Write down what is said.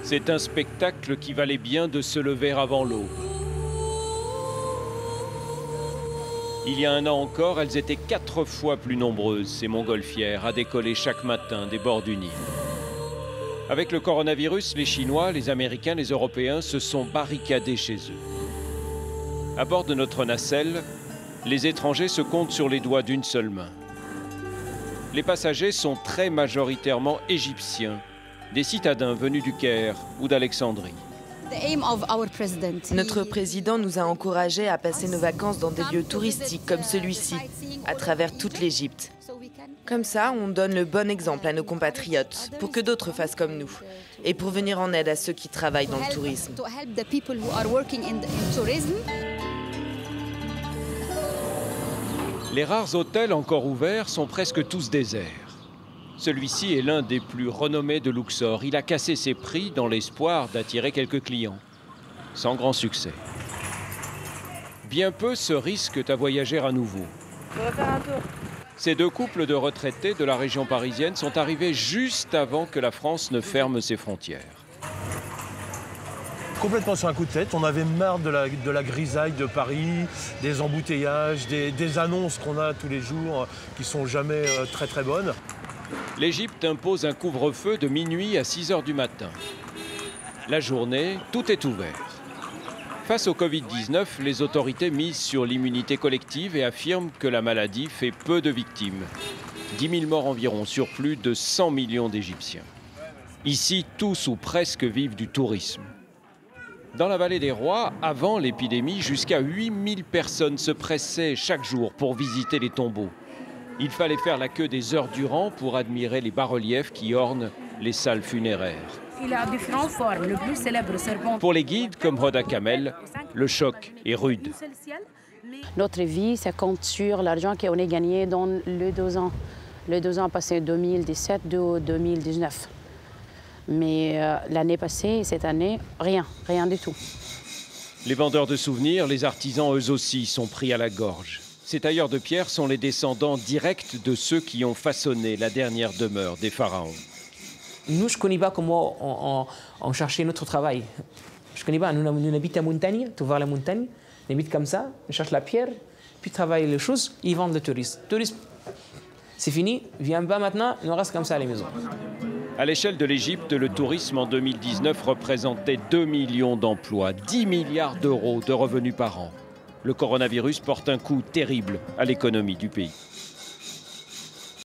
C'est un spectacle qui valait bien de se lever avant l'aube. Il y a un an encore, elles étaient 4 fois plus nombreuses, ces montgolfières, à décoller chaque matin des bords du Nil. Avec le coronavirus, les Chinois, les Américains, les Européens se sont barricadés chez eux. À bord de notre nacelle, les étrangers se comptent sur les doigts d'une seule main. Les passagers sont très majoritairement égyptiens, des citadins venus du Caire ou d'Alexandrie. Notre président nous a encouragés à passer nos vacances dans des lieux touristiques comme celui-ci, à travers toute l'Égypte. Comme ça, on donne le bon exemple à nos compatriotes, pour que d'autres fassent comme nous, et pour venir en aide à ceux qui travaillent dans le tourisme. Les rares hôtels encore ouverts sont presque tous déserts. Celui-ci est l'un des plus renommés de Luxor. Il a cassé ses prix dans l'espoir d'attirer quelques clients. Sans grand succès. Bien peu se risquent à voyager à nouveau. On va faire un tour. Ces 2 couples de retraités de la région parisienne sont arrivés juste avant que la France ne ferme ses frontières. Complètement sur un coup de tête, on avait marre de la grisaille de Paris, des embouteillages, des annonces qu'on a tous les jours qui sont jamais très très bonnes. L'Égypte impose un couvre-feu de minuit à 6 h du matin. La journée, tout est ouvert. Face au Covid-19, les autorités misent sur l'immunité collective et affirment que la maladie fait peu de victimes. 10 000 morts environ sur plus de 100 millions d'Égyptiens. Ici, tous ou presque vivent du tourisme. Dans la vallée des Rois, avant l'épidémie, jusqu'à 8 000 personnes se pressaient chaque jour pour visiter les tombeaux. Il fallait faire la queue des heures durant pour admirer les bas-reliefs qui ornent les salles funéraires. Il a différentes formes. Le plus célèbre serpent. Pour les guides comme Hoda Kamel, le choc est rude. Notre vie, ça compte sur l'argent qu'on a gagné dans les 2 ans. Les 2 ans passés 2017 à 2019. Mais l'année passée, cette année, rien du tout. Les vendeurs de souvenirs, les artisans eux aussi sont pris à la gorge. Ces tailleurs de pierre sont les descendants directs de ceux qui ont façonné la dernière demeure des pharaons. Nous, je ne connais pas comment on cherchait notre travail. Je ne connais pas. Nous habitons à montagne, tu vois la montagne. On habite comme ça, on cherche la pierre, puis travaille les choses, ils vendent le tourisme. Tourisme, c'est fini, viens pas maintenant, on reste comme ça à la maison. À l'échelle de l'Égypte, le tourisme en 2019 représentait 2 millions d'emplois, 10 milliards d'euros de revenus par an. Le coronavirus porte un coup terrible à l'économie du pays.